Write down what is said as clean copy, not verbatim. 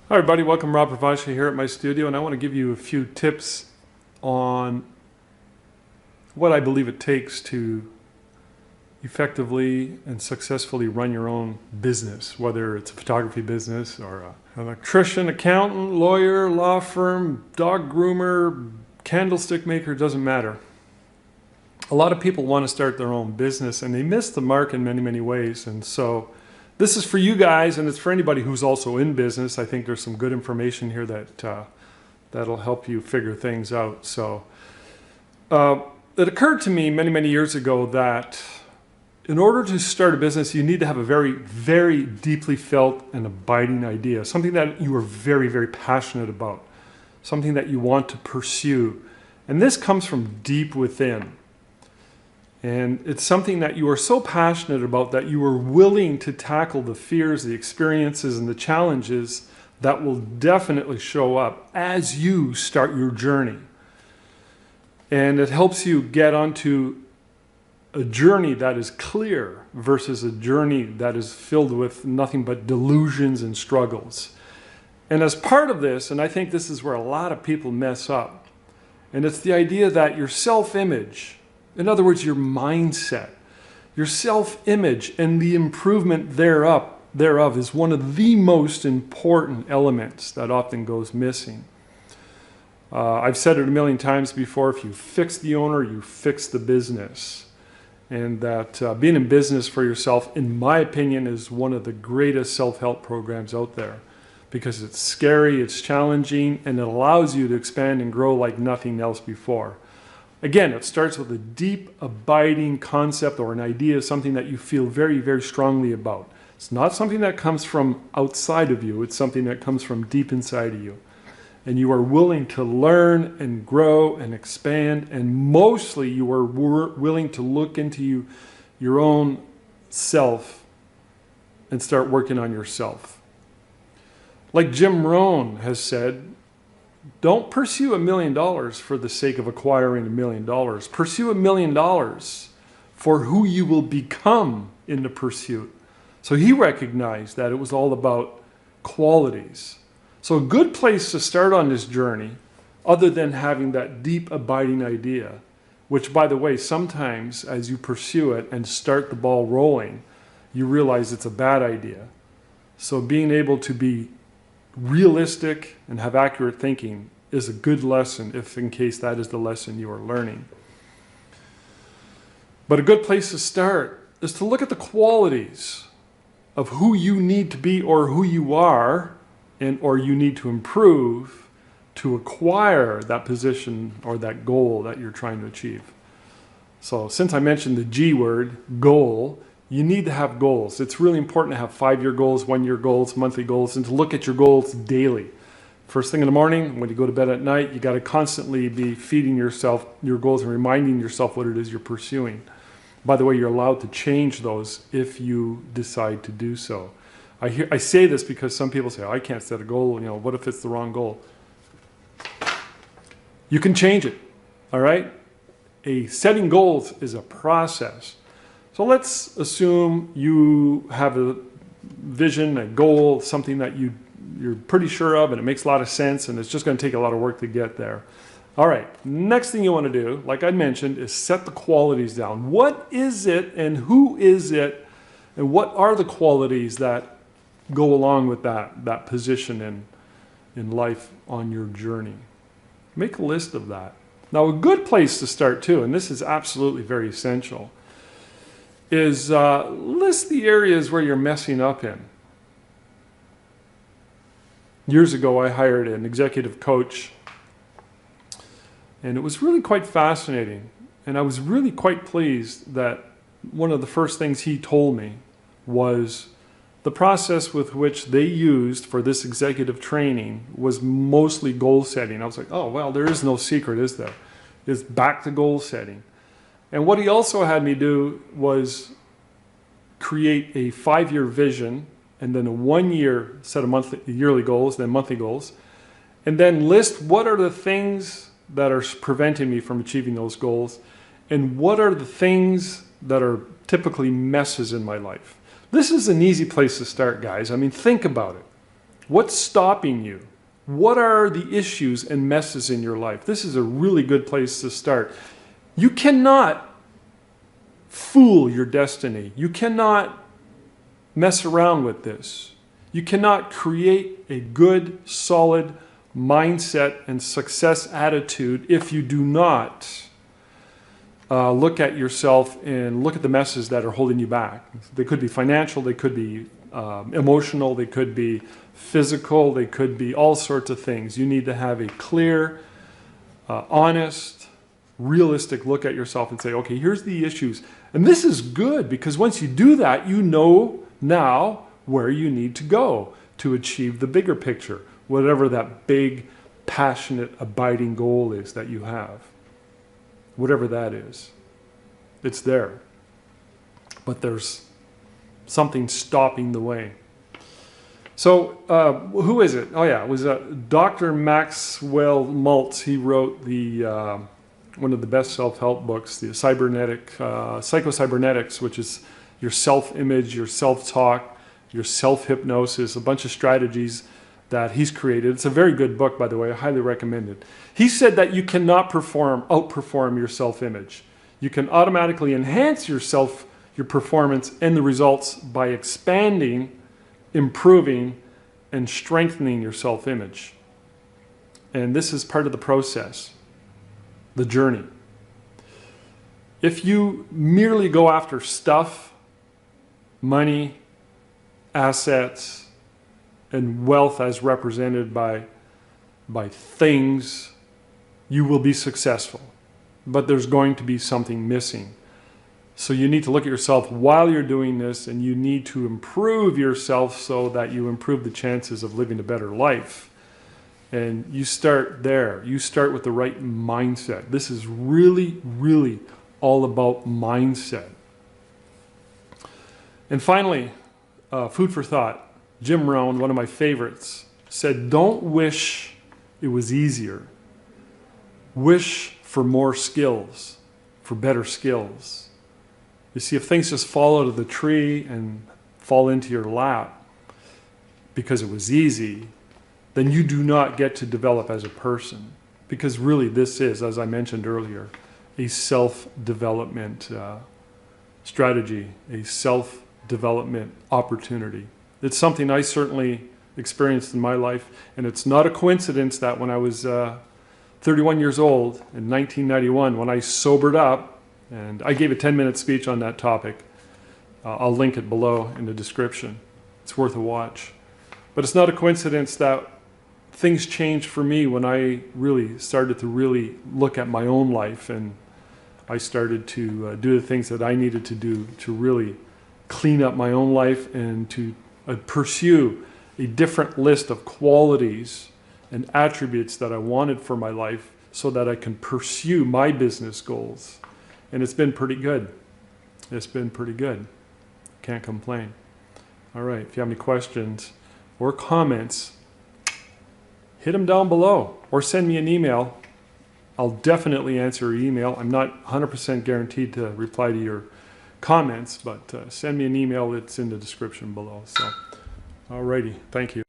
Hi everybody, welcome. Rob Pravasha here at my studio, and I want to give you a few tips on what I believe it takes to effectively and successfully run your own business, whether it's a photography business or an electrician, accountant, lawyer, law firm, dog groomer, candlestick maker, doesn't matter. A lot of people want to start their own business and they miss the mark in many, many ways, and so this is for you guys, and it's for anybody who's also in business. I think there's some good information here that'll help you figure things out. So it occurred to me many, many years ago that in order to start a business, you need to have a very, very deeply felt and abiding idea, something that you are very, very passionate about, something that you want to pursue. And this comes from deep within. And it's something that you are so passionate about that you are willing to tackle the fears, the experiences, and the challenges that will definitely show up as you start your journey. And it helps you get onto a journey that is clear versus a journey that is filled with nothing but delusions and struggles. And as part of this, and I think this is where a lot of people mess up, and it's the idea that your self-image, in other words, your mindset, your self-image and the improvement thereof is one of the most important elements that often goes missing. I've said it a million times before, if you fix the owner, you fix the business. And that being in business for yourself, in my opinion, is one of the greatest self-help programs out there, because it's scary, it's challenging, and it allows you to expand and grow like nothing else before. Again, it starts with a deep, abiding concept or an idea, something that you feel very, very strongly about. It's not something that comes from outside of you. It's something that comes from deep inside of you. And you are willing to learn and grow and expand, and mostly you are willing to look into your own self and start working on yourself. Like Jim Rohn has said, don't pursue $1 million for the sake of acquiring $1 million. Pursue $1 million for who you will become in the pursuit. So he recognized that it was all about qualities. So a good place to start on this journey, other than having that deep abiding idea, which, by the way, sometimes as you pursue it and start the ball rolling, you realize it's a bad idea. So being able to be realistic and have accurate thinking is a good lesson, if in case that is the lesson you are learning. But a good place to start is to look at the qualities of who you need to be or who you are, and or you need to improve to acquire that position or that goal that you're trying to achieve. So since I mentioned the G word, goal, you need to have goals. It's really important to have 5-year goals, 1-year goals, monthly goals, and to look at your goals daily. First thing in the morning, when you go to bed at night, you got to constantly be feeding yourself your goals and reminding yourself what it is you're pursuing. By the way, you're allowed to change those if you decide to do so. I say this because some people say, oh, I can't set a goal. What if it's the wrong goal? You can change it, all right? Setting goals is a process. So let's assume you have a vision, a goal, something that you're pretty sure of and it makes a lot of sense and it's just going to take a lot of work to get there. All right, next thing you want to do, like I mentioned, is set the qualities down. What is it and who is it and what are the qualities that go along with that position in life on your journey? Make a list of that. Now, a good place to start too, and this is absolutely very essential, is list the areas where you're messing up in. Years ago, I hired an executive coach, and it was really quite fascinating. And I was really quite pleased that one of the first things he told me was the process with which they used for this executive training was mostly goal setting. I was like, oh, well, there is no secret, is there? It's back to goal setting. And what he also had me do was create a 5-year vision and then a 1-year set of yearly goals, then monthly goals, and then list what are the things that are preventing me from achieving those goals and what are the things that are typically messes in my life. This is an easy place to start, guys. I mean, think about it. What's stopping you? What are the issues and messes in your life? This is a really good place to start. You cannot fool your destiny. You cannot mess around with this. You cannot create a good, solid mindset and success attitude if you do not look at yourself and look at the messes that are holding you back. They could be financial, they could be emotional, they could be physical, they could be all sorts of things. You need to have a clear, honest, realistic look at yourself and say, okay, here's the issues. And this is good because once you do that, you know now where you need to go to achieve the bigger picture, whatever that big, passionate, abiding goal is that you have. Whatever that is, it's there. But there's something stopping the way. So who is it? Oh yeah, it was Dr. Maxwell Maltz. He wrote the one of the best self-help books, the Psycho-Cybernetics, which is your self-image, your self-talk, your self-hypnosis, a bunch of strategies that he's created. It's a very good book, by the way. I highly recommend it. He said that you cannot outperform your self-image. You can automatically enhance your performance and the results by expanding, improving, and strengthening your self-image. And this is part of the process, the journey. If you merely go after stuff, money, assets, and wealth as represented by things, you will be successful. But there's going to be something missing. So you need to look at yourself while you're doing this, and you need to improve yourself so that you improve the chances of living a better life. And you start there. You start with the right mindset. This is really, really all about mindset. And finally, food for thought. Jim Rohn, one of my favorites, said, don't wish it was easier. Wish for more skills, for better skills. You see, if things just fall out of the tree and fall into your lap because it was easy, then you do not get to develop as a person. Because really this is, as I mentioned earlier, a self-development strategy, a self-development opportunity. It's something I certainly experienced in my life, and it's not a coincidence that when I was 31 years old in 1991, when I sobered up, and I gave a 10-minute speech on that topic. I'll link it below in the description. It's worth a watch. But it's not a coincidence that things changed for me when I really started to really look at my own life, and I started to do the things that I needed to do to really clean up my own life and to pursue a different list of qualities and attributes that I wanted for my life so that I can pursue my business goals. And it's been pretty good. It's been pretty good. Can't complain. All right, if you have any questions or comments, hit them down below or send me an email. I'll definitely answer your email. I'm not 100% guaranteed to reply to your comments, but send me an email. It's in the description below. So, alrighty, thank you.